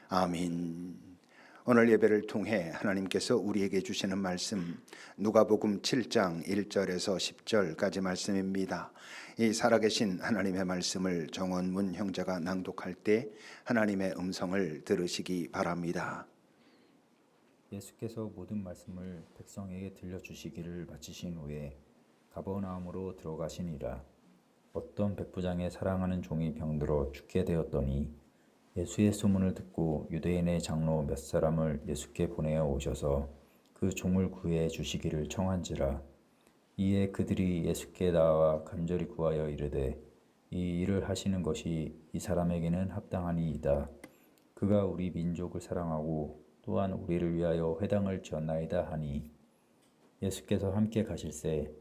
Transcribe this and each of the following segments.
아멘. 오늘 예배를 통해 하나님께서 우리에게 주시는 말씀 누가복음 7장 1절에서 10절까지 말씀입니다. 이 살아계신 하나님의 말씀을 정원문 형제가 낭독할 때 하나님의 음성을 들으시기 바랍니다. 예수께서 모든 말씀을 백성에게 들려주시기를 마치신 후에 가버나움으로 들어가시니라. 어떤 백부장의 사랑하는 종이 병들어 죽게 되었더니 예수의 소문을 듣고 유대인의 장로 몇 사람을 예수께 보내어 오셔서 그 종을 구해 주시기를 청한지라. 이에 그들이 예수께 나와 간절히 구하여 이르되 이 일을 하시는 것이 이 사람에게는 합당하니이다. 그가 우리 민족을 사랑하고 또한 우리를 위하여 회당을 지었나이다 하니 예수께서 함께 가실새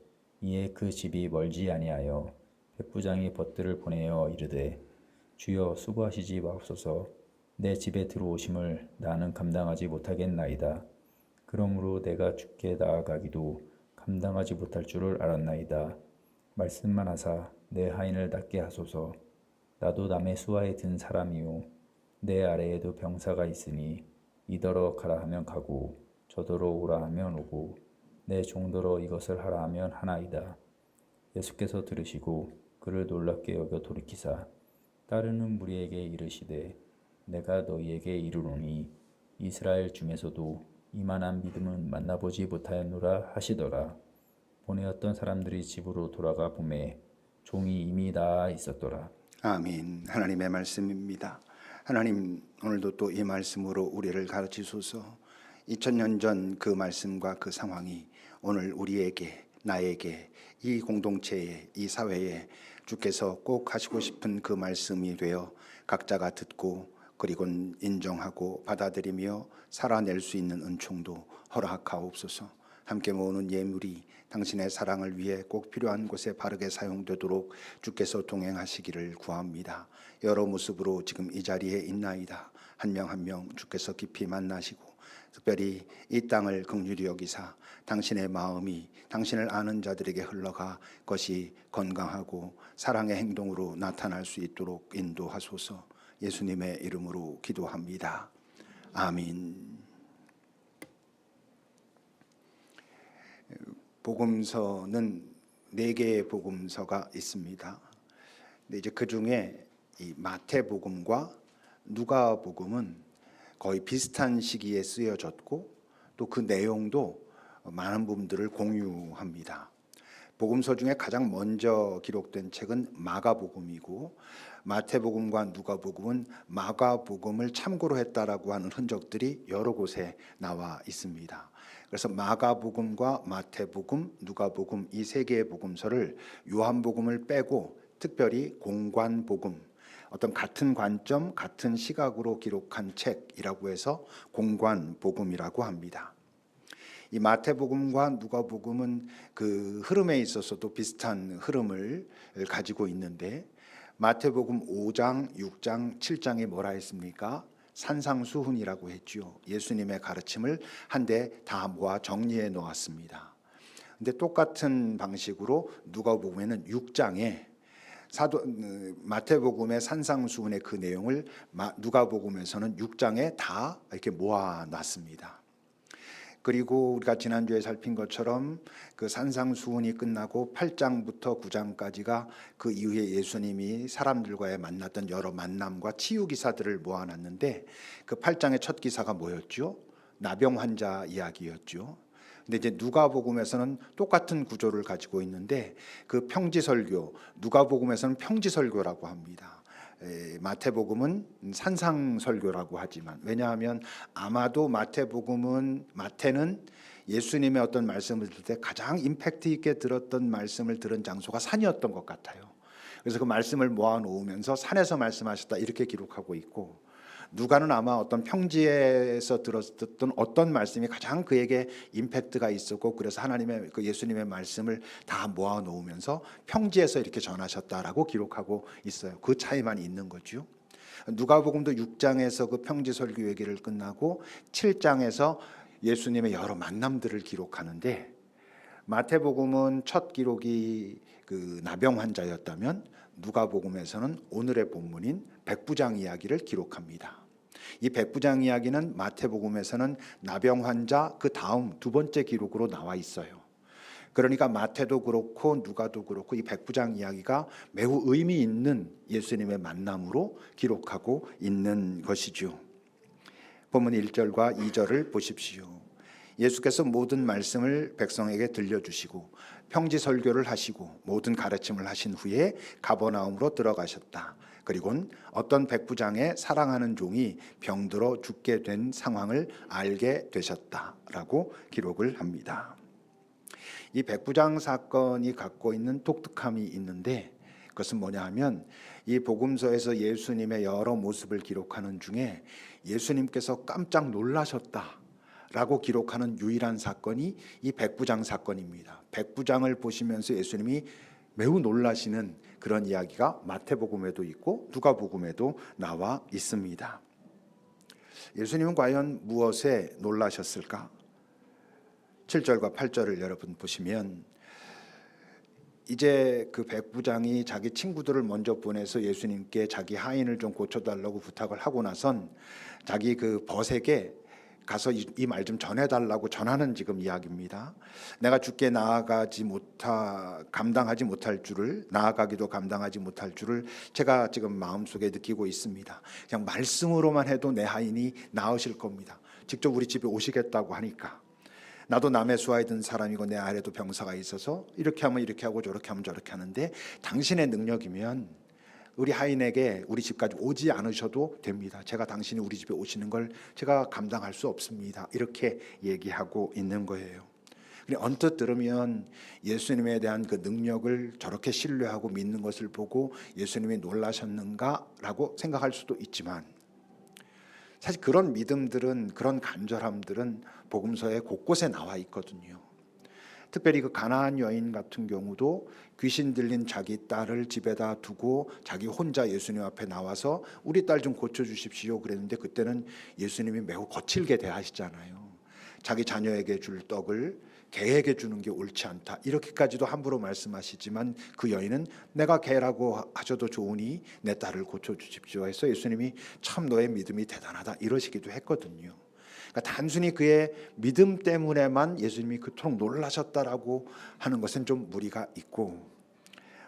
이에 그 집이 멀지 아니하여 백부장이 벗들을 보내어 이르되 주여 수고하시지 마옵소서. 내 집에 들어오심을 나는 감당하지 못하겠나이다. 그러므로 내가 주께 나아가기도 감당하지 못할 줄을 알았나이다. 말씀만 하사 내 하인을 낫게 하소서. 나도 남의 수하에 든 사람이요 내 아래에도 병사가 있으니 이더러 가라 하면 가고 저더러 오라 하면 오고 내 종더러 이것을 하라 하면 하나이다. 예수께서 들으시고 그를 놀랍게 여겨 돌이키사 따르는 무리에게 이르시되 내가 너희에게 이르노니 이스라엘 중에서도 이만한 믿음은 만나보지 못하였노라 하시더라. 보내었던 사람들이 집으로 돌아가 보매 종이 이미 나아 있었더라. 아멘. 하나님의 말씀입니다. 하나님, 오늘도 또 이 말씀으로 우리를 가르치소서. 2000년 전 그 말씀과 그 상황이 오늘 우리에게, 나에게, 이 공동체에, 이 사회에 주께서 꼭 하시고 싶은 그 말씀이 되어 각자가 듣고 그리고 인정하고 받아들이며 살아낼 수 있는 은총도 허락하옵소서. 함께 모으는 예물이 당신의 사랑을 위해 꼭 필요한 곳에 바르게 사용되도록 주께서 동행하시기를 구합니다. 여러 모습으로 지금 이 자리에 있나이다. 한 명 한 명 주께서 깊이 만나시고 특별히 이 땅을 긍휼히 여기사 당신의 마음이 당신을 아는 자들에게 흘러가 것이 건강하고 사랑의 행동으로 나타날 수 있도록 인도하소서. 예수님의 이름으로 기도합니다. 아멘. 복음서는 4개의 복음서가 있습니다. 근데 이제 그 중에 이 마태복음과 누가복음은 거의 비슷한 시기에 쓰여졌고 또 그 내용도 많은 부분들을 공유합니다. 복음서 중에 가장 먼저 기록된 책은 마가복음이고 마태복음과 누가복음은 마가복음을 참고로 했다라고 하는 흔적들이 여러 곳에 나와 있습니다. 그래서 마가복음과 마태복음, 누가복음 이 3개의 복음서를 요한복음을 빼고 특별히 공관복음, 어떤 같은 관점, 같은 시각으로 기록한 책이라고 해서 공관복음이라고 합니다. 이 마태복음과 누가복음은 그 흐름에 있어서도 비슷한 흐름을 가지고 있는데 마태복음 5장, 6장, 7장에 뭐라 했습니까? 산상수훈이라고 했죠. 예수님의 가르침을 한데 다 모아 정리해 놓았습니다. 근데 똑같은 방식으로 누가복음에는 6장에 마태복음의 산상수훈의 그 내용을 누가복음에서는 6장에 다 이렇게 모아 놨습니다. 그리고 우리가 지난주에 살핀 것처럼 그 산상수훈이 끝나고 8장부터 9장까지가 그 이후에 예수님이 사람들과의 만났던 여러 만남과 치유 기사들을 모아놨는데 그 8장의 첫 기사가 뭐였죠? 나병 환자 이야기였죠. 근데 이제 누가복음에서는 똑같은 구조를 가지고 있는데 그 평지설교, 누가복음에서는 평지설교라고 합니다. 마태복음은 산상설교라고 하지만 왜냐하면 아마도 마태는 예수님의 어떤 말씀을 들을 때 가장 임팩트 있게 들었던 말씀을 들은 장소가 산이었던 것 같아요. 그래서 그 말씀을 모아놓으면서 산에서 말씀하셨다 이렇게 기록하고 있고 누가는 아마 어떤 평지에서 들었던 어떤 말씀이 가장 그에게 임팩트가 있었고 그래서 하나님의 그 예수님의 말씀을 다 모아 놓으면서 평지에서 이렇게 전하셨다라고 기록하고 있어요. 그 차이만 있는 거죠. 누가복음도 6장에서 그 평지 설교 얘기를 끝나고 7장에서 예수님의 여러 만남들을 기록하는데 마태복음은 첫 기록이 그 나병 환자였다면 누가복음에서는 오늘의 본문인 백부장 이야기를 기록합니다. 이 백부장 이야기는 마태복음에서는 나병 환자 그 다음 두 번째 기록으로 나와 있어요. 그러니까 마태도 그렇고 누가도 그렇고 이 백부장 이야기가 매우 의미 있는 예수님의 만남으로 기록하고 있는 것이죠. 본문 1절과 2절을 보십시오. 예수께서 모든 말씀을 백성에게 들려주시고 평지 설교를 하시고 모든 가르침을 하신 후에 가버나움으로 들어가셨다. 그리고는 어떤 백부장의 사랑하는 종이 병들어 죽게 된 상황을 알게 되셨다라고 기록을 합니다. 이 백부장 사건이 갖고 있는 독특함이 있는데 그것은 뭐냐 하면 이 복음서에서 예수님의 여러 모습을 기록하는 중에 예수님께서 깜짝 놀라셨다라고 기록하는 유일한 사건이 이 백부장 사건입니다. 백부장을 보시면서 예수님이 매우 놀라시는 그런 이야기가 마태복음에도 있고 누가복음에도 나와 있습니다. 예수님은 과연 무엇에 놀라셨을까? 7절과 8절을 여러분 보시면 이제 그 백부장이 자기 친구들을 먼저 보내서 예수님께 자기 하인을 좀 고쳐달라고 부탁을 하고 나선 자기 그 벗에게 가서 이 말 좀 전해달라고 전하는 지금 이야기입니다. 내가 주께 감당하지 못할 줄을 나아가기도 감당하지 못할 줄을 제가 지금 마음속에 느끼고 있습니다. 그냥 말씀으로만 해도 내 하인이 나으실 겁니다. 직접 우리 집에 오시겠다고 하니까 나도 남의 수하에 든 사람이고 내 아래도 병사가 있어서 이렇게 하면 이렇게 하고 저렇게 하면 저렇게 하는데 당신의 능력이면 우리 하인에게 우리 집까지 오지 않으셔도 됩니다. 제가 당신이 우리 집에 오시는 걸 제가 감당할 수 없습니다. 이렇게 얘기하고 있는 거예요. 언뜻 들으면 예수님에 대한 그 능력을 저렇게 신뢰하고 믿는 것을 보고 예수님이 놀라셨는가라고 생각할 수도 있지만 사실 그런 믿음들은 그런 간절함들은 복음서에 곳곳에 나와 있거든요. 특별히 그 가나안 여인 같은 경우도 귀신 들린 자기 딸을 집에다 두고 자기 혼자 예수님 앞에 나와서 우리 딸 좀 고쳐주십시오 그랬는데 그때는 예수님이 매우 거칠게 대하시잖아요. 자기 자녀에게 줄 떡을 개에게 주는 게 옳지 않다 이렇게까지도 함부로 말씀하시지만 그 여인은 내가 개라고 하셔도 좋으니 내 딸을 고쳐주십시오 해서 예수님이 참 너의 믿음이 대단하다 이러시기도 했거든요. 그러니까 단순히 그의 믿음 때문에만 예수님이 그토록 놀라셨다라고 하는 것은 좀 무리가 있고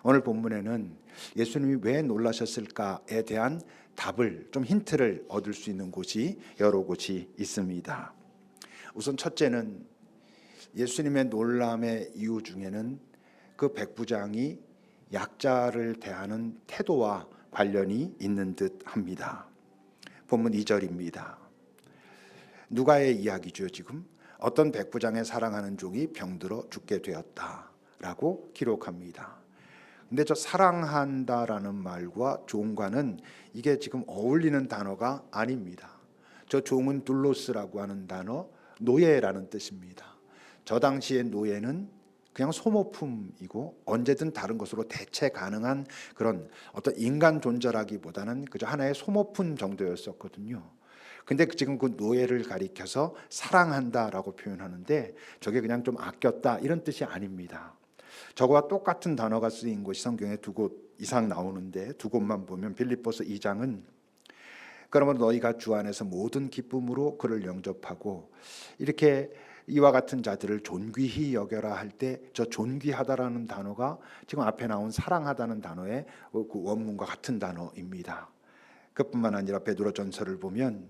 오늘 본문에는 예수님이 왜 놀라셨을까에 대한 답을 좀 힌트를 얻을 수 있는 곳이 여러 곳이 있습니다. 우선 첫째는 예수님의 놀람의 이유 중에는 그 백부장이 약자를 대하는 태도와 관련이 있는 듯 합니다. 본문 2절입니다. 누가의 이야기죠. 지금 어떤 백부장의 사랑하는 종이 병들어 죽게 되었다라고 기록합니다. 근데 저 사랑한다라는 말과 종과는 이게 지금 어울리는 단어가 아닙니다. 저 종은 둘로스라고 하는 단어, 노예라는 뜻입니다. 저 당시의 노예는 그냥 소모품이고 언제든 다른 것으로 대체 가능한 그런 어떤 인간 존재라기보다는 그저 하나의 소모품 정도였었거든요. 근데 지금 그 노예를 가리켜서 사랑한다라고 표현하는데 저게 그냥 좀 아꼈다 이런 뜻이 아닙니다. 저거와 똑같은 단어가 쓰인 곳이 성경에 2곳 이상 나오는데 2곳만 보면 빌립보서 2장은 그러면 너희가 주 안에서 모든 기쁨으로 그를 영접하고 이렇게 이와 같은 자들을 존귀히 여겨라 할 때 저 존귀하다라는 단어가 지금 앞에 나온 사랑하다는 단어의 그 원문과 같은 단어입니다. 그뿐만 아니라 베드로전서를 보면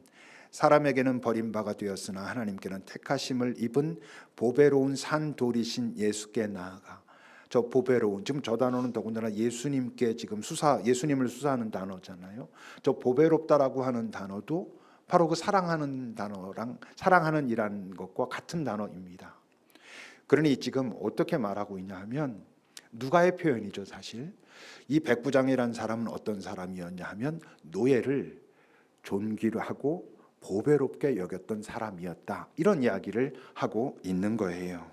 사람에게는 버림바가 되었으나 하나님께는 택하심을 입은 보배로운 산돌이신 예수께 나아가 저 보배로운 지금 저 단어는 더군다나 예수님께 지금 예수님을 수사하는 단어잖아요. 저 보배롭다라고 하는 단어도 바로 그 사랑하는 단어랑 사랑하는 이라는 것과 같은 단어입니다. 그러니 지금 어떻게 말하고 있냐 하면 누가의 표현이죠. 사실 이 백부장이라는 사람은 어떤 사람이었냐 하면 노예를 존귀로 하고 보배롭게 여겼던 사람이었다 이런 이야기를 하고 있는 거예요.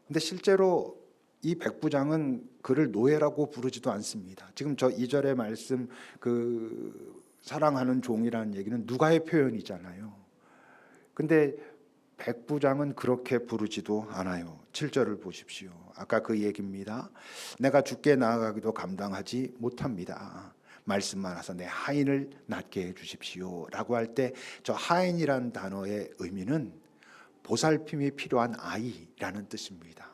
근데 실제로 이 백부장은 그를 노예라고 부르지도 않습니다. 지금 저 2절의 말씀 그 사랑하는 종이라는 얘기는 누가의 표현이잖아요. 근데 백부장은 그렇게 부르지도 않아요. 7절을 보십시오. 아까 그 얘기입니다. 내가 주께 나아가기도 감당하지 못합니다. 말씀만 하서 내 하인을 낫게 해 주십시오라고 할 때 저 하인이란 단어의 의미는 보살핌이 필요한 아이라는 뜻입니다.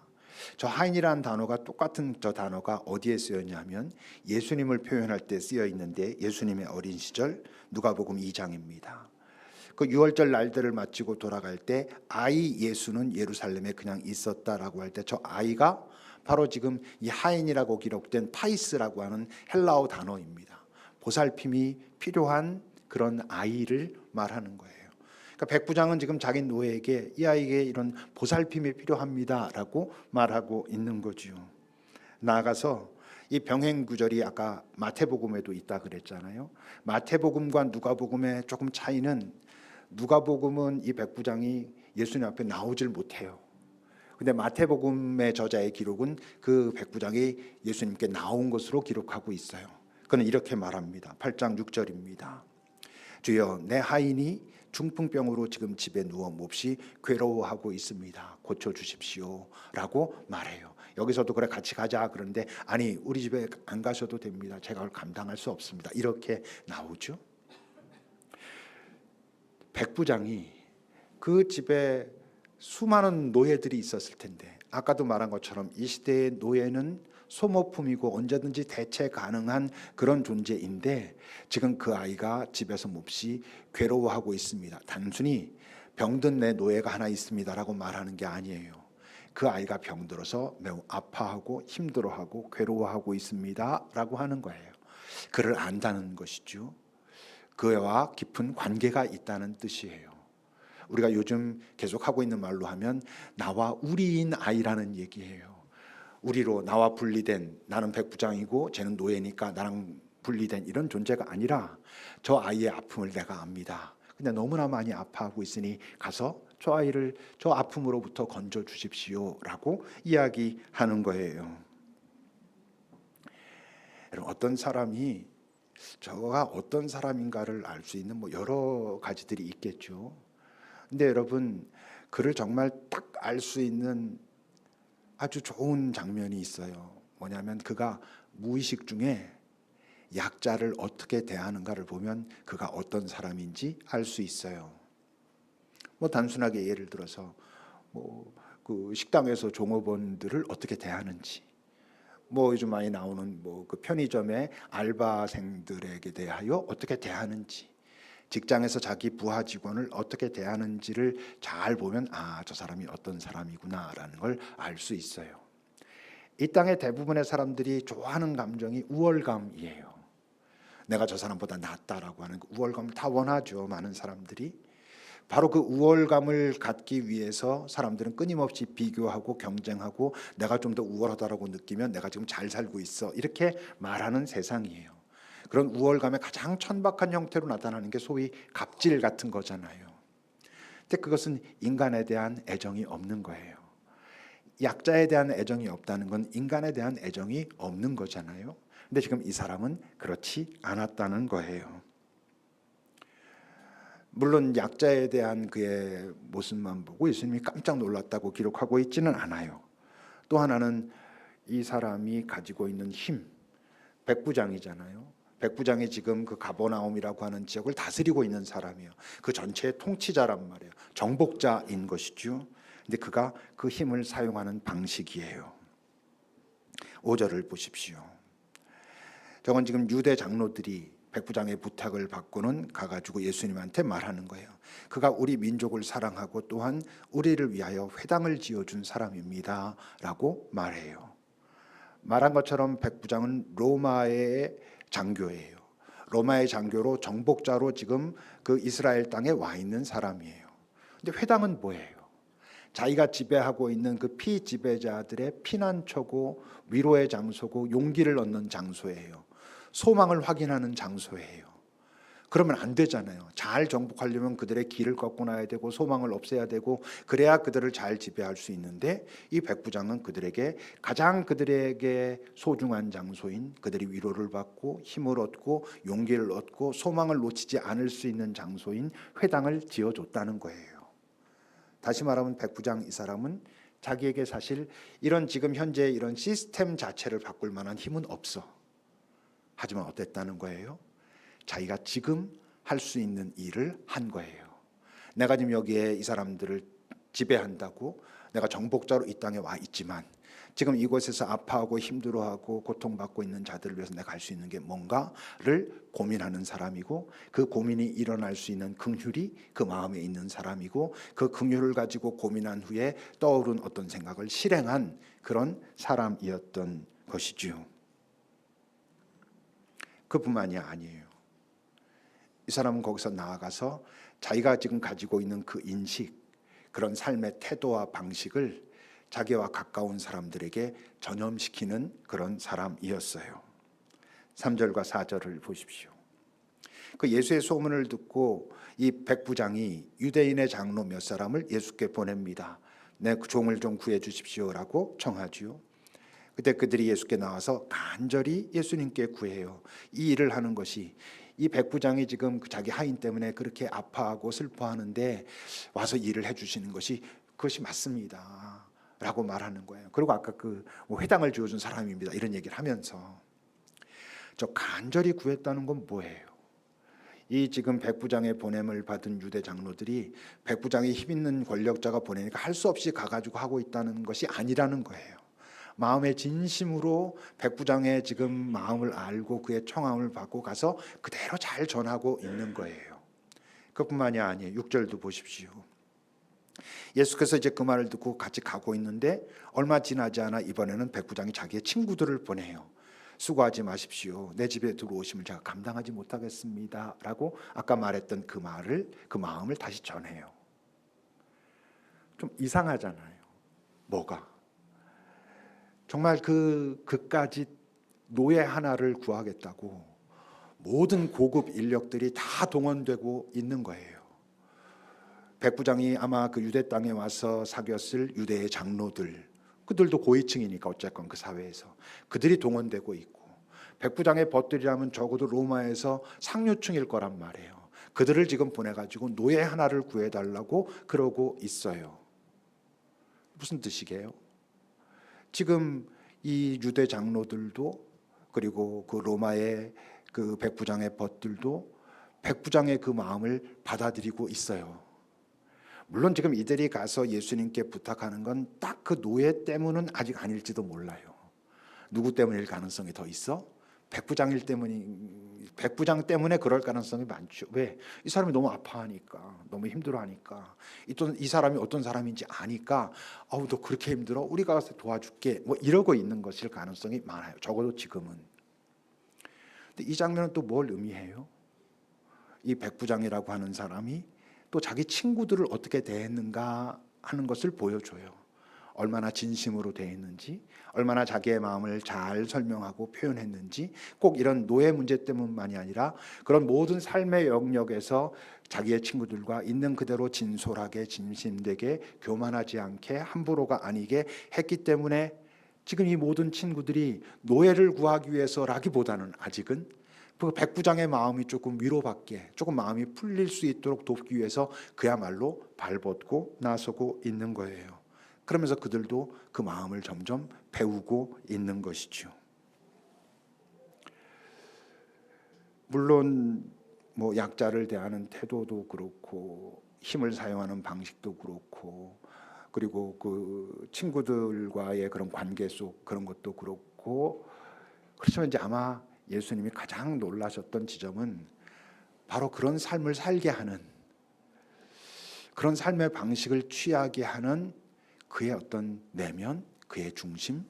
저 하인이라는 단어가 똑같은 저 단어가 어디에 쓰였냐면 예수님을 표현할 때 쓰여 있는데 예수님의 어린 시절 누가복음 2장입니다. 그 유월절 날들을 마치고 돌아갈 때 아이 예수는 예루살렘에 그냥 있었다라고 할 때 저 아이가 바로 지금 이 하인이라고 기록된 파이스라고 하는 헬라어 단어입니다. 보살핌이 필요한 그런 아이를 말하는 거예요. 그러니까 백부장은 지금 자기 노예에게 이 아이에게 이런 보살핌이 필요합니다라고 말하고 있는 거죠. 나아가서 이 병행 구절이 아까 마태복음에도 있다 그랬잖아요. 마태복음과 누가복음의 조금 차이는 누가복음은 이 백부장이 예수님 앞에 나오질 못해요. 근데 마태복음의 저자의 기록은 그 백부장이 예수님께 나온 것으로 기록하고 있어요. 그는 이렇게 말합니다. 8장 6절입니다. 주여 내 하인이 중풍병으로 지금 집에 누워 몹시 괴로워하고 있습니다. 고쳐주십시오 라고 말해요. 여기서도 그래 같이 가자 그런데 아니 우리 집에 안 가셔도 됩니다. 제가 그걸 감당할 수 없습니다. 이렇게 나오죠. 백부장이 그 집에 수많은 노예들이 있었을 텐데 아까도 말한 것처럼 이 시대의 노예는 소모품이고 언제든지 대체 가능한 그런 존재인데 지금 그 아이가 집에서 몹시 괴로워하고 있습니다. 단순히 병든 내 노예가 하나 있습니다라고 말하는 게 아니에요. 그 아이가 병들어서 매우 아파하고 힘들어하고 괴로워하고 있습니다라고 하는 거예요. 그를 안다는 것이죠. 그와 깊은 관계가 있다는 뜻이에요. 우리가 요즘 계속 하고 있는 말로 하면 나와 우리인 아이라는 얘기예요. 우리로 나와 분리된 나는 백부장이고 쟤는 노예니까 나랑 분리된 이런 존재가 아니라 저 아이의 아픔을 내가 압니다. 근데 너무나 많이 아파하고 있으니 가서 저 아이를 저 아픔으로부터 건져 주십시오라고 이야기하는 거예요. 여러분 어떤 사람이 저가 어떤 사람인가를 알 수 있는 여러 가지들이 있겠죠. 근데 여러분 그를 정말 딱 알 수 있는 아주 좋은 장면이 있어요. 뭐냐면 그가 무의식 중에 약자를 어떻게 대하는가를 보면 그가 어떤 사람인지 알 수 있어요. 단순하게 예를 들어서 그 식당에서 종업원들을 어떻게 대하는지, 요즘 많이 나오는 그 편의점의 알바생들에게 대하여 어떻게 대하는지, 직장에서 자기 부하 직원을 어떻게 대하는지를 잘 보면 저 사람이 어떤 사람이구나라는 걸 알 수 있어요. 이 땅의 대부분의 사람들이 좋아하는 감정이 우월감이에요. 내가 저 사람보다 낫다라고 하는 우월감을 다 원하죠. 많은 사람들이. 바로 그 우월감을 갖기 위해서 사람들은 끊임없이 비교하고 경쟁하고 내가 좀 더 우월하다라고 느끼면 내가 지금 잘 살고 있어 이렇게 말하는 세상이에요. 그런 우월감의 가장 천박한 형태로 나타나는 게 소위 갑질 같은 거잖아요. 근데 그것은 인간에 대한 애정이 없는 거예요. 약자에 대한 애정이 없다는 건 인간에 대한 애정이 없는 거잖아요. 근데 지금 이 사람은 그렇지 않았다는 거예요. 물론 약자에 대한 그의 모습만 보고 예수님이 깜짝 놀랐다고 기록하고 있지는 않아요. 또 하나는 이 사람이 가지고 있는 힘, 백부장이잖아요. 백부장이 지금 그 가버나움이라고 하는 지역을 다스리고 있는 사람이에요. 그 전체의 통치자란 말이에요. 정복자인 것이죠. 근데 그가 그 힘을 사용하는 방식이에요. 5절을 보십시오. 저건 지금 유대 장로들이 백부장의 부탁을 받고는 가가지고 예수님한테 말하는 거예요. 그가 우리 민족을 사랑하고 또한 우리를 위하여 회당을 지어준 사람입니다 라고 말해요. 말한 것처럼 백부장은 로마의 장교예요. 로마의 장교로 정복자로 지금 그 이스라엘 땅에 와 있는 사람이에요. 근데 회당은 뭐예요? 자기가 지배하고 있는 그 피지배자들의 피난처고 위로의 장소고 용기를 얻는 장소예요. 소망을 확인하는 장소예요. 그러면 안 되잖아요. 잘 정복하려면 그들의 길을 꺾고 나야 되고 소망을 없애야 되고 그래야 그들을 잘 지배할 수 있는데 이 백부장은 그들에게 가장 그들에게 소중한 장소인 그들이 위로를 받고 힘을 얻고 용기를 얻고 소망을 놓치지 않을 수 있는 장소인 회당을 지어줬다는 거예요. 다시 말하면 백부장 이 사람은 자기에게 사실 이런 지금 현재 이런 시스템 자체를 바꿀 만한 힘은 없어. 하지만 어땠다는 거예요? 자기가 지금 할 수 있는 일을 한 거예요. 내가 지금 여기에 이 사람들을 지배한다고 내가 정복자로 이 땅에 와 있지만 지금 이곳에서 아파하고 힘들어하고 고통받고 있는 자들을 위해서 내가 할 수 있는 게 뭔가를 고민하는 사람이고, 그 고민이 일어날 수 있는 긍휼이 그 마음에 있는 사람이고, 그 긍휼을 가지고 고민한 후에 떠오른 어떤 생각을 실행한 그런 사람이었던 것이지요. 그뿐만이 아니에요. 이 사람은 거기서 나아가서 자기가 지금 가지고 있는 그 인식, 그런 삶의 태도와 방식을 자기와 가까운 사람들에게 전염시키는 그런 사람이었어요. 3절과 4절을 보십시오. 그 예수의 소문을 듣고 이 백부장이 유대인의 장로 몇 사람을 예수께 보냅니다. 내 종을 좀 구해 주십시오라고 청하지요. 그때 그들이 예수께 나와서 간절히 예수님께 구해요. 이 일을 하는 것이, 이 백부장이 지금 자기 하인 때문에 그렇게 아파하고 슬퍼하는데 와서 일을 해주시는 것이 그것이 맞습니다 라고 말하는 거예요. 그리고 아까 그 회당을 지어준 사람입니다 이런 얘기를 하면서, 저 간절히 구했다는 건 뭐예요? 이 지금 백부장의 보냄을 받은 유대 장로들이 백부장이 힘 있는 권력자가 보내니까 할 수 없이 가가지고 하고 있다는 것이 아니라는 거예요. 마음의 진심으로 백부장의 지금 마음을 알고 그의 청함을 받고 가서 그대로 잘 전하고 있는 거예요. 그뿐만이 아니에요. 6절도 보십시오. 예수께서 이제 그 말을 듣고 같이 가고 있는데 얼마 지나지 않아 이번에는 백부장이 자기의 친구들을 보내요. 수고하지 마십시오. 내 집에 들어오심을 제가 감당하지 못하겠습니다 라고 아까 말했던 그 말을, 그 마음을 다시 전해요. 좀 이상하잖아요. 뭐가? 정말 그까지 노예 하나를 구하겠다고 모든 고급 인력들이 다 동원되고 있는 거예요. 백부장이 아마 그 유대 땅에 와서 사귀었을 유대의 장로들, 그들도 고위층이니까 어쨌건 그 사회에서 그들이 동원되고 있고, 백부장의 벗들이라면 적어도 로마에서 상류층일 거란 말이에요. 그들을 지금 보내가지고 노예 하나를 구해달라고 그러고 있어요. 무슨 뜻이게요? 지금 이 유대 장로들도 그리고 그 로마의 그 백부장의 벗들도 백부장의 그 마음을 받아들이고 있어요. 물론 지금 이들이 가서 예수님께 부탁하는 건 딱 그 노예 때문은 아직 아닐지도 몰라요. 누구 때문일 가능성이 더 있어? 백부장 때문에 그럴 가능성이 많죠. 왜? 이 사람이 너무 아파하니까, 너무 힘들어하니까, 이 사람이 어떤 사람인지 아니까, 너 그렇게 힘들어? 우리가 가서 도와줄게. 뭐 이러고 있는 것일 가능성이 많아요. 적어도 지금은. 근데 이 장면은 또 뭘 의미해요? 이 백부장이라고 하는 사람이 또 자기 친구들을 어떻게 대했는가 하는 것을 보여줘요. 얼마나 진심으로 대했는지, 얼마나 자기의 마음을 잘 설명하고 표현했는지, 꼭 이런 노예 문제 때문만이 아니라 그런 모든 삶의 영역에서 자기의 친구들과 있는 그대로 진솔하게, 진심되게, 교만하지 않게, 함부로가 아니게 했기 때문에 지금 이 모든 친구들이 노예를 구하기 위해서라기보다는 아직은 그 백부장의 마음이 조금 위로받게, 조금 마음이 풀릴 수 있도록 돕기 위해서 그야말로 발벗고 나서고 있는 거예요. 그러면서 그들도 그 마음을 점점 배우고 있는 것이죠. 물론 뭐 약자를 대하는 태도도 그렇고, 힘을 사용하는 방식도 그렇고, 그리고 그 친구들과의 그런 관계 속 그런 것도 그렇고, 그렇지만 이제 아마 예수님이 가장 놀라셨던 지점은 바로 그런 삶을 살게 하는, 그런 삶의 방식을 취하게 하는 그의 어떤 내면, 그의 중심,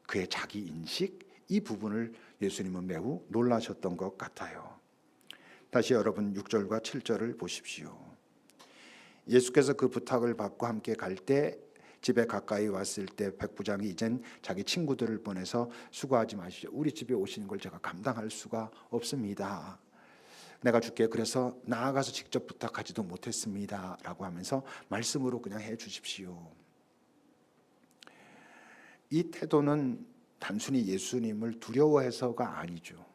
그의 자기 인식, 이 부분을 예수님은 매우 놀라셨던 것 같아요. 다시 여러분 6절과 7절을 보십시오. 예수께서 그 부탁을 받고 함께 갈 때 집에 가까이 왔을 때 백부장이 이젠 자기 친구들을 보내서 수고하지 마시오. 우리 집에 오시는 걸 제가 감당할 수가 없습니다. 내가 주께 그래서 나아가서 직접 부탁하지도 못했습니다 라고 하면서 말씀으로 그냥 해 주십시오. 이 태도는 단순히 예수님을 두려워해서가 아니죠.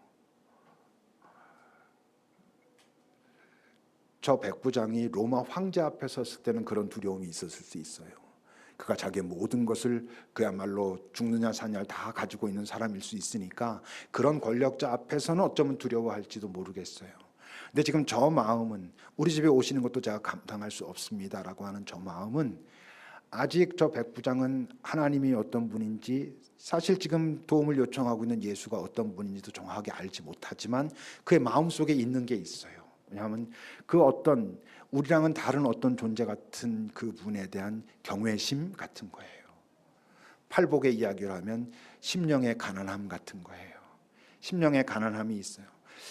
저 백부장이 로마 황제 앞에 섰을 때는 그런 두려움이 있었을 수 있어요. 그가 자기의 모든 것을 그야말로 죽느냐 사느냐를 다 가지고 있는 사람일 수 있으니까 그런 권력자 앞에서는 어쩌면 두려워할지도 모르겠어요. 근데 지금 저 마음은 우리 집에 오시는 것도 제가 감당할 수 없습니다라고 하는 저 마음은 아직 저 백부장은 하나님이 어떤 분인지 사실 지금 도움을 요청하고 있는 예수가 어떤 분인지도 정확하게 알지 못하지만 그의 마음속에 있는 게 있어요. 왜냐하면 그 어떤 우리랑은 다른 어떤 존재 같은 그 분에 대한 경외심 같은 거예요. 팔복의 이야기를 하면 심령의 가난함 같은 거예요. 심령의 가난함이 있어요.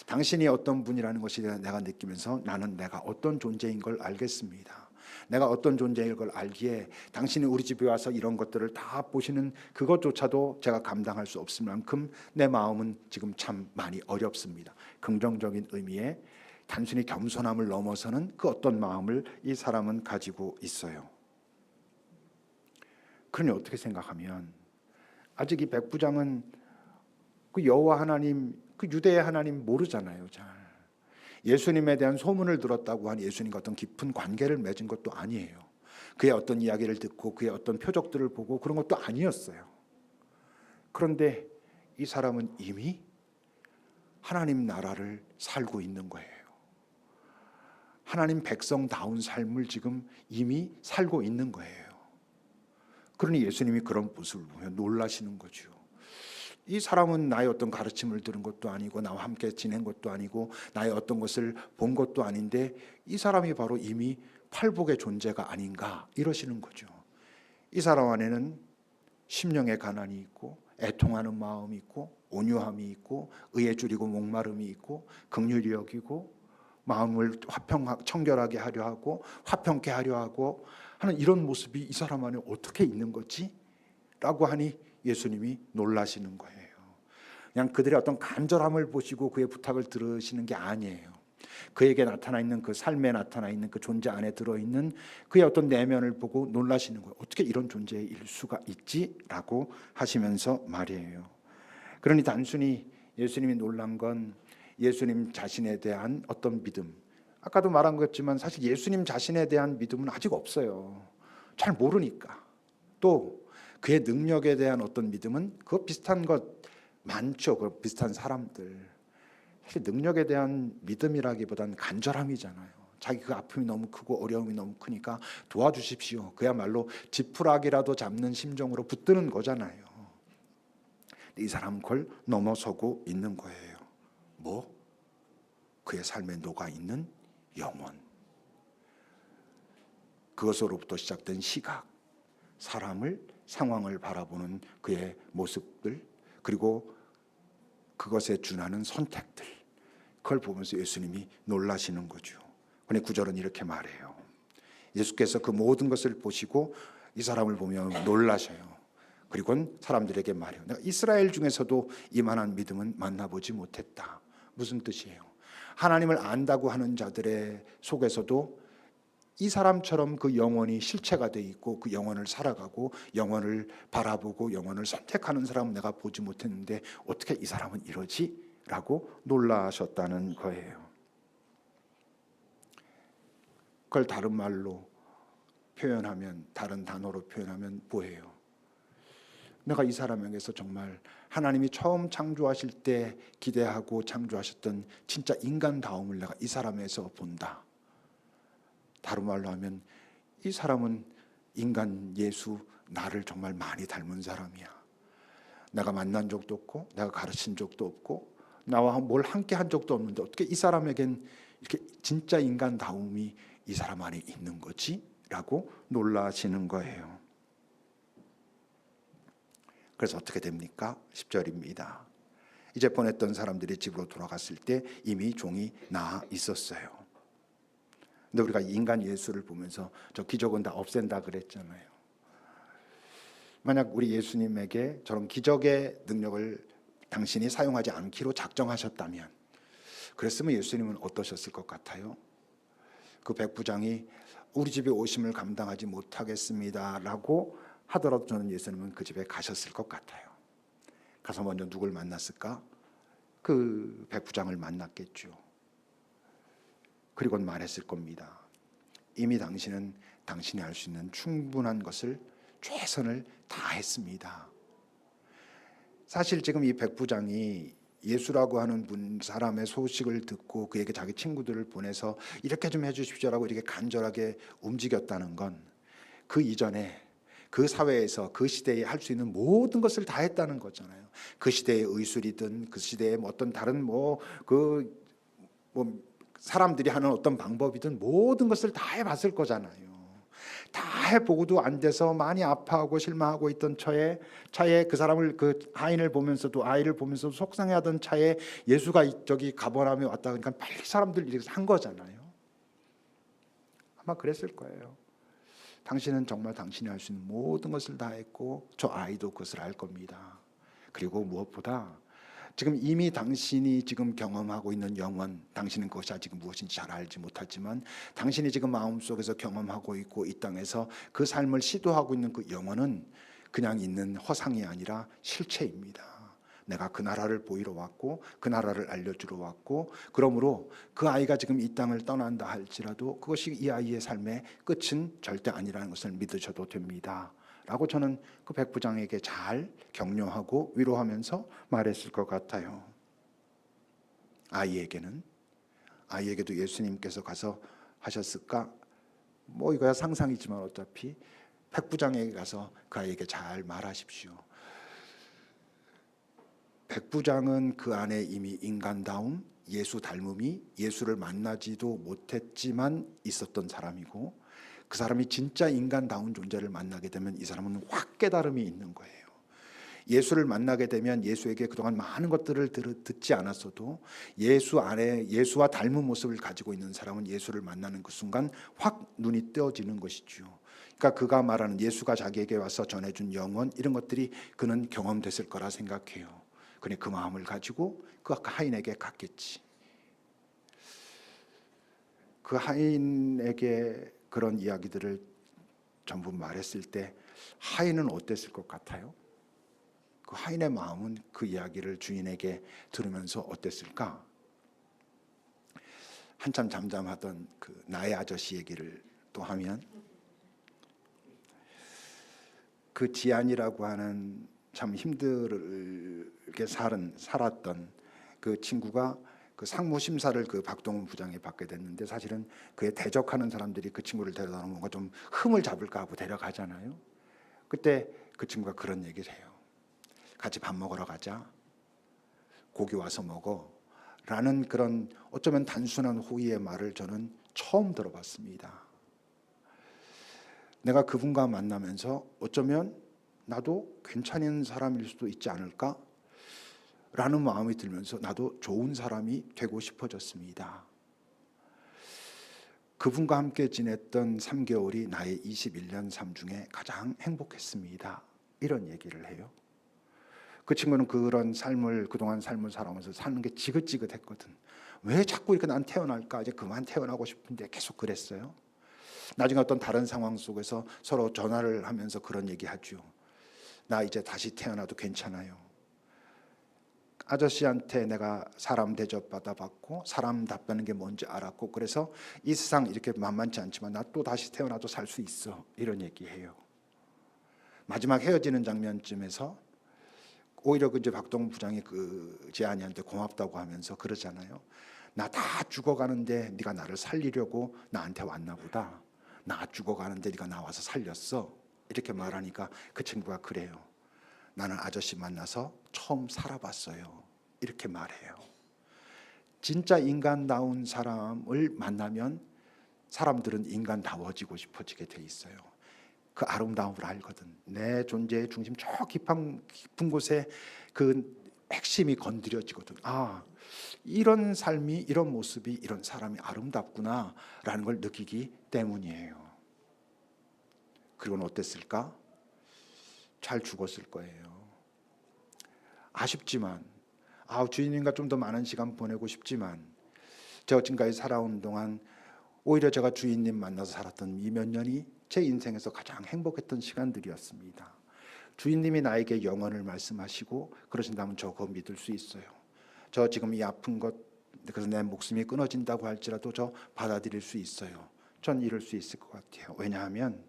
당신이 어떤 분이라는 것이 내가 느끼면서 나는 내가 어떤 존재인 걸 알겠습니다. 내가 어떤 존재인 걸 알기에 당신이 우리 집에 와서 이런 것들을 다 보시는 그것조차도 제가 감당할 수 없을 만큼 내 마음은 지금 참 많이 어렵습니다. 긍정적인 의미의 단순히 겸손함을 넘어서는 그 어떤 마음을 이 사람은 가지고 있어요. 그러니 어떻게 생각하면 아직 이 백부장은 그 여호와 하나님, 그 유대의 하나님 모르잖아요. 잘 예수님에 대한 소문을 들었다고 한 예수님과 어떤 깊은 관계를 맺은 것도 아니에요. 그의 어떤 이야기를 듣고 그의 어떤 표적들을 보고 그런 것도 아니었어요. 그런데 이 사람은 이미 하나님 나라를 살고 있는 거예요. 하나님 백성다운 삶을 지금 이미 살고 있는 거예요. 그러니 예수님이 그런 모습을 보면 놀라시는 거죠. 이 사람은 나의 어떤 가르침을 들은 것도 아니고 나와 함께 지낸 것도 아니고 나의 어떤 것을 본 것도 아닌데 이 사람이 바로 이미 팔복의 존재가 아닌가 이러시는 거죠. 이 사람 안에는 심령의 가난이 있고 애통하는 마음이 있고 온유함이 있고 의에 줄이고 목마름이 있고 긍휼히 여기고 마음을 청결하게 하려 하고 화평케 하려 하고 하는 이런 모습이 이 사람 안에 어떻게 있는 거지? 라고 하니 예수님이 놀라시는 거예요. 그냥 그들의 어떤 간절함을 보시고 그의 부탁을 들으시는 게 아니에요. 그에게 나타나 있는 그 삶에 나타나 있는 그 존재 안에 들어있는 그의 어떤 내면을 보고 놀라시는 거예요. 어떻게 이런 존재일 수가 있지? 라고 하시면서 말이에요. 그러니 단순히 예수님이 놀란 건 예수님 자신에 대한 어떤 믿음, 아까도 말한 것지만 사실 예수님 자신에 대한 믿음은 아직 없어요. 잘 모르니까. 또 그의 능력에 대한 어떤 믿음은 그거 비슷한 것 많죠. 그 비슷한 사람들. 사실 능력에 대한 믿음이라기보다는 간절함이잖아요. 자기 그 아픔이 너무 크고 어려움이 너무 크니까 도와주십시오. 그야말로 지푸라기라도 잡는 심정으로 붙드는 거잖아요. 이 사람은 그걸 넘어서고 있는 거예요. 뭐? 그의 삶에 녹아있는 영혼. 그것으로부터 시작된 시각. 사람을, 상황을 바라보는 그의 모습들, 그리고 그것에 준하는 선택들, 그걸 보면서 예수님이 놀라시는 거죠. 그런데 9절은 이렇게 말해요. 예수께서 그 모든 것을 보시고 이 사람을 보며 놀라셔요. 그리고는 사람들에게 말해요. 내가 이스라엘 중에서도 이만한 믿음은 만나보지 못했다. 무슨 뜻이에요? 하나님을 안다고 하는 자들의 속에서도 이 사람처럼 그 영혼이 실체가 돼 있고 그 영혼을 살아가고 영혼을 바라보고 영혼을 선택하는 사람은 내가 보지 못했는데 어떻게 이 사람은 이러지? 라고 놀라셨다는 거예요. 그걸 다른 말로 표현하면, 다른 단어로 표현하면 뭐예요? 내가 이 사람에게서 정말 하나님이 처음 창조하실 때 기대하고 창조하셨던 진짜 인간다움을 내가 이 사람에서 본다. 다른 말로 하면 이 사람은 인간 예수 나를 정말 많이 닮은 사람이야. 내가 만난 적도 없고 내가 가르친 적도 없고 나와 뭘 함께 한 적도 없는데 어떻게 이 사람에겐 이렇게 진짜 인간다움이 이 사람 안에 있는 거지? 라고 놀라시는 거예요. 그래서 어떻게 됩니까? 10절입니다. 이제 보냈던 사람들이 집으로 돌아갔을 때 이미 종이 나아 있었어요. 근데 우리가 인간 예수를 보면서 저 기적은 다 없앤다 그랬잖아요. 만약 우리 예수님에게 저런 기적의 능력을 당신이 사용하지 않기로 작정하셨다면, 그랬으면 예수님은 어떠셨을 것 같아요? 그 백부장이 우리 집에 오심을 감당하지 못하겠습니다라고 하더라도 저는 예수님은 그 집에 가셨을 것 같아요. 가서 먼저 누굴 만났을까? 그 백부장을 만났겠죠. 그리고는 말했을 겁니다. 이미 당신은 당신이 할 수 있는 충분한 것을 최선을 다했습니다. 사실 지금 이 백부장이 예수라고 하는 사람의 소식을 듣고 그에게 자기 친구들을 보내서 이렇게 좀 해주십시오라고 이렇게 간절하게 움직였다는 건 그 이전에 그 사회에서 그 시대에 할 수 있는 모든 것을 다 했다는 거잖아요. 그 시대의 의술이든 그 시대의 어떤 다른 사람들이 하는 어떤 방법이든 모든 것을 다 해봤을 거잖아요. 다 해보고도 안 돼서 많이 아파하고 실망하고 있던 차에 그 사람을 그 아이를 보면서도 속상해하던 차에 예수가 저기 가버나움에 왔다 그러니까 빨리 사람들 이렇게 한 거잖아요. 아마 그랬을 거예요. 당신은 정말 당신이 할 수 있는 모든 것을 다 했고 저 아이도 그것을 알 겁니다. 그리고 무엇보다 지금 이미 당신이 지금 경험하고 있는 영원, 당신은 그것이 아직 무엇인지 잘 알지 못하지만 당신이 지금 마음속에서 경험하고 있고 이 땅에서 그 삶을 시도하고 있는 그 영혼은 그냥 있는 허상이 아니라 실체입니다. 내가 그 나라를 보이러 왔고 그 나라를 알려주러 왔고 그러므로 그 아이가 지금 이 땅을 떠난다 할지라도 그것이 이 아이의 삶의 끝은 절대 아니라는 것을 믿으셔도 됩니다. 라고 저는 그 백부장에게 잘 격려하고 위로하면서 말했을 것 같아요. 아이에게도 예수님께서 가서 하셨을까? 이거야 상상이지만 어차피 백부장에게 가서 그 아이에게 잘 말하십시오. 백부장은 그 안에 이미 인간다움, 예수 닮음이 예수를 만나지도 못했지만 있었던 사람이고 그 사람이 진짜 인간다운 존재를 만나게 되면 이 사람은 확 깨달음이 있는 거예요. 예수를 만나게 되면 예수에게 그동안 많은 것들을 듣지 않았어도 예수 안에 예수와 닮은 모습을 가지고 있는 사람은 예수를 만나는 그 순간 확 눈이 뜨어지는 것이죠. 그러니까 그가 말하는 예수가 자기에게 와서 전해준 영혼 이런 것들이 그는 경험됐을 거라 생각해요. 그래 그 마음을 가지고 그 하인에게 갔겠지. 그 하인에게 그런 이야기들을 전부 말했을 때 하인은 어땠을 것 같아요? 그 하인의 마음은 그 이야기를 주인에게 들으면서 어땠을까? 한참 잠잠하던 그 나의 아저씨 얘기를 또 하면 그 지안이라고 하는 참 힘들게 살았던 그 친구가 그 상무 심사를 그 박동훈 부장이 받게 됐는데 사실은 그에 대적하는 사람들이 그 친구를 데려다 뭔가 좀 흠을 잡을까 하고 데려가잖아요. 그때 그 친구가 그런 얘기를 해요. 같이 밥 먹으러 가자. 고기 와서 먹어. 라는 그런 어쩌면 단순한 호의의 말을 저는 처음 들어봤습니다. 내가 그분과 만나면서 어쩌면 나도 괜찮은 사람일 수도 있지 않을까? 라는 마음이 들면서 나도 좋은 사람이 되고 싶어졌습니다. 그분과 함께 지냈던 3개월이 나의 21년 삶 중에 가장 행복했습니다. 이런 얘기를 해요. 그 친구는 그동안 삶을 살아오면서 사는 게 지긋지긋했거든. 왜 자꾸 이렇게 난 태어날까? 이제 그만 태어나고 싶은데 계속 그랬어요. 나중에 어떤 다른 상황 속에서 서로 전화를 하면서 그런 얘기하죠. 나 이제 다시 태어나도 괜찮아요. 아저씨한테 내가 사람 대접 받아봤고 사람답다는 게 뭔지 알았고 그래서 이 세상 이렇게 만만치 않지만 나 또 다시 태어나도 살 수 있어. 이런 얘기해요. 마지막 헤어지는 장면쯤에서 오히려 이제 박동훈 부장이 그 지안이한테 고맙다고 하면서 그러잖아요. 나 다 죽어가는데 네가 나를 살리려고 나한테 왔나 보다. 나 죽어가는데 네가 나와서 살렸어. 이렇게 말하니까 그 친구가 그래요. 나는 아저씨 만나서 처음 살아봤어요. 이렇게 말해요. 진짜 인간다운 사람을 만나면 사람들은 인간다워지고 싶어지게 돼 있어요. 그 아름다움을 알거든. 내 존재의 중심 저 깊은 곳에 그 핵심이 건드려지거든. 아, 이런 삶이 이런 모습이 이런 사람이 아름답구나 라는 걸 느끼기 때문이에요. 그리고는 어땠을까? 잘 죽었을 거예요. 아쉽지만 주인님과 좀 더 많은 시간 보내고 싶지만 제가 지금까지 살아온 동안 오히려 제가 주인님 만나서 살았던 이 몇 년이 제 인생에서 가장 행복했던 시간들이었습니다. 주인님이 나에게 영원을 말씀하시고 그러신다면 저 그거 믿을 수 있어요. 저 지금 이 아픈 것 그래서 내 목숨이 끊어진다고 할지라도 저 받아들일 수 있어요. 전 이럴 수 있을 것 같아요. 왜냐하면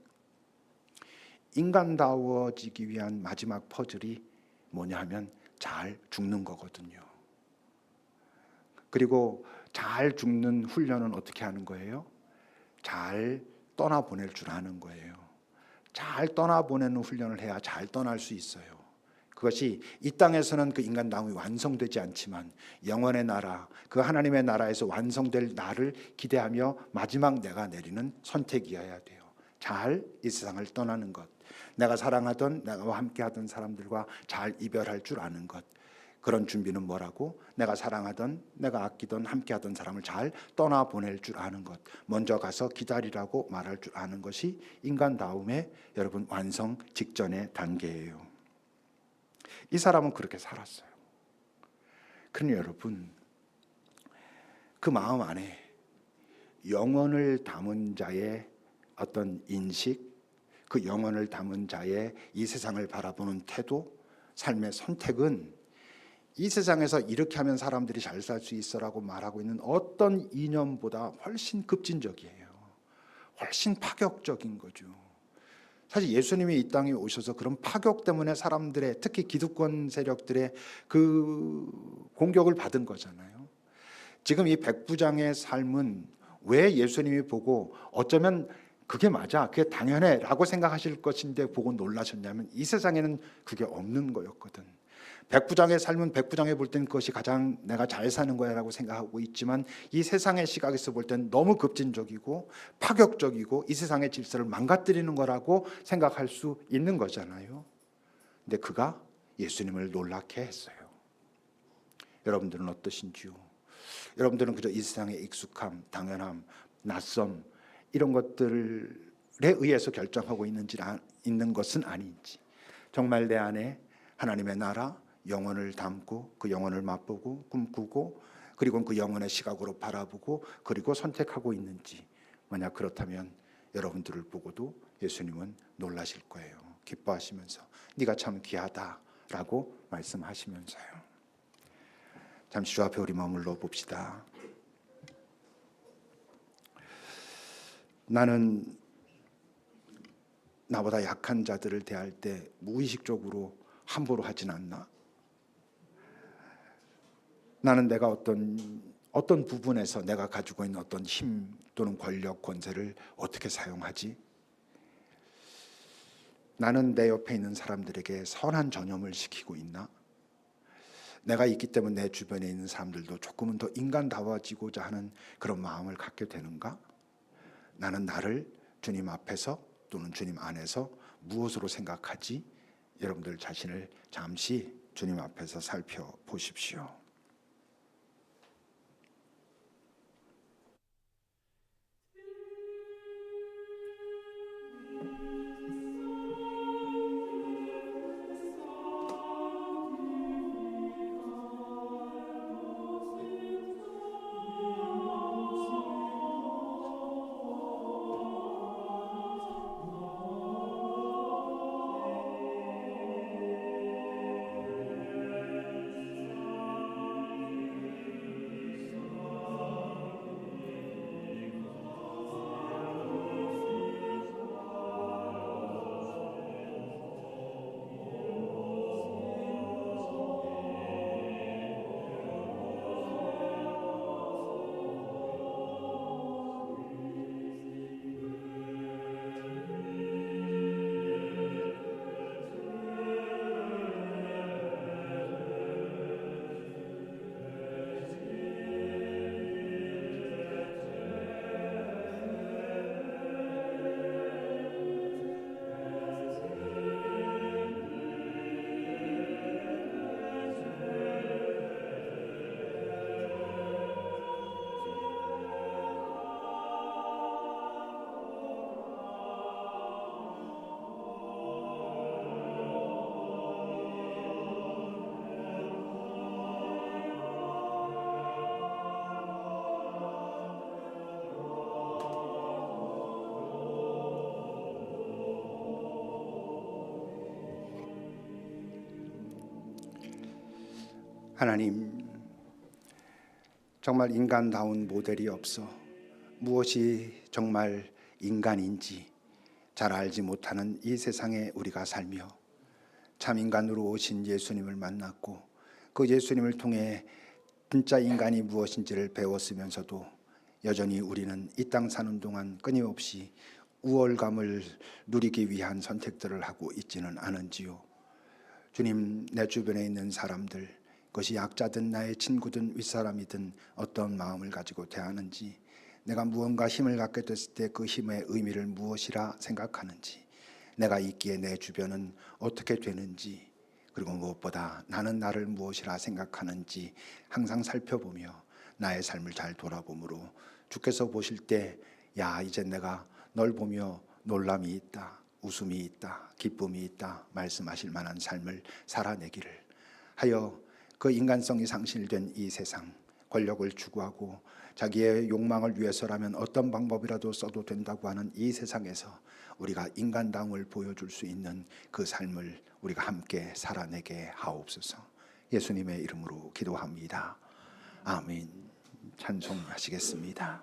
인간다워지기 위한 마지막 퍼즐이 뭐냐 하면 잘 죽는 거거든요. 그리고 잘 죽는 훈련은 어떻게 하는 거예요? 잘 떠나보낼 줄 아는 거예요. 잘 떠나보내는 훈련을 해야 잘 떠날 수 있어요. 그것이 이 땅에서는 그 인간다움이 완성되지 않지만 영원의 나라, 그 하나님의 나라에서 완성될 날을 기대하며 마지막 내가 내리는 선택이어야 돼요. 잘 이 세상을 떠나는 것, 내가 사랑하던, 내가 함께하던 사람들과 잘 이별할 줄 아는 것, 그런 준비는 뭐라고? 내가 사랑하던, 내가 아끼던, 함께하던 사람을 잘 떠나보낼 줄 아는 것, 먼저 가서 기다리라고 말할 줄 아는 것이 인간다움의 여러분 완성 직전의 단계예요. 이 사람은 그렇게 살았어요. 그러니 여러분, 그 마음 안에 영혼을 담은 자의 어떤 인식, 그 영혼을 담은 자의 이 세상을 바라보는 태도, 삶의 선택은 이 세상에서 이렇게 하면 사람들이 잘 살 수 있어라고 말하고 있는 어떤 이념보다 훨씬 급진적이에요. 훨씬 파격적인 거죠. 사실 예수님이 이 땅에 오셔서 그런 파격 때문에 사람들의, 특히 기득권 세력들의 그 공격을 받은 거잖아요. 지금 이 백부장의 삶은 왜 예수님이 보고 어쩌면 그게 맞아, 그게 당연해 라고 생각하실 것인데 보고 놀라셨냐면 이 세상에는 그게 없는 거였거든. 백부장의 삶은 백부장이 볼 땐 그것이 가장 내가 잘 사는 거야 라고 생각하고 있지만 이 세상의 시각에서 볼 땐 너무 급진적이고 파격적이고 이 세상의 질서를 망가뜨리는 거라고 생각할 수 있는 거잖아요. 근데 그가 예수님을 놀라게 했어요. 여러분들은 어떠신지요? 여러분들은 그저 이 세상의 익숙함, 당연함, 낯섦 이런 것들에 의해서 결정하고 있는 것은 아닌지, 정말 내 안에 하나님의 나라, 영혼을 담고 그 영혼을 맛보고 꿈꾸고 그리고 그 영혼의 시각으로 바라보고 그리고 선택하고 있는지, 만약 그렇다면 여러분들을 보고도 예수님은 놀라실 거예요. 기뻐하시면서 네가 참 귀하다라고 말씀하시면서요. 잠시 주 앞에 우리 머물러 봅시다. 나는 나보다 약한 자들을 대할 때 무의식적으로 함부로 하진 않나? 나는 내가 어떤 부분에서 내가 가지고 있는 어떤 힘 또는 권력, 권세를 어떻게 사용하지? 나는 내 옆에 있는 사람들에게 선한 전염을 시키고 있나? 내가 있기 때문에 내 주변에 있는 사람들도 조금은 더 인간다워지고자 하는 그런 마음을 갖게 되는가? 나는 나를 주님 앞에서 또는 주님 안에서 무엇으로 생각하지? 여러분들 자신을 잠시 주님 앞에서 살펴보십시오. 하나님, 정말 인간다운 모델이 없어 무엇이 정말 인간인지, 잘 알지 못하는 이 세상에 우리가 살며 참 인간으로 오신 예수님을 만났고 그 예수님을 통해 진짜 인간이 무엇인지를 배웠으면서도 여전히 우리는 이 땅 사는 동안 끊임없이 우월감을 누리기 위한 선택들을 하고 있지는 않은지요. 주님, 내 주변에 있는 사람들, 그것이 약자든 나의 친구든 윗사람이든 어떤 마음을 가지고 대하는지, 내가 무언가 힘을 갖게 됐을 때 그 힘의 의미를 무엇이라 생각하는지, 내가 있기에 내 주변은 어떻게 되는지, 그리고 무엇보다 나는 나를 무엇이라 생각하는지 항상 살펴보며 나의 삶을 잘 돌아보므로 주께서 보실 때, 야, 이제 내가 널 보며 놀람이 있다, 웃음이 있다, 기쁨이 있다 말씀하실 만한 삶을 살아내기를 하여 그 인간성이 상실된 이 세상, 권력을 추구하고 자기의 욕망을 위해서라면 어떤 방법이라도 써도 된다고 하는 이 세상에서 우리가 인간다움을 보여줄 수 있는 그 삶을 우리가 함께 살아내게 하옵소서. 예수님의 이름으로 기도합니다. 아멘. 찬송하시겠습니다.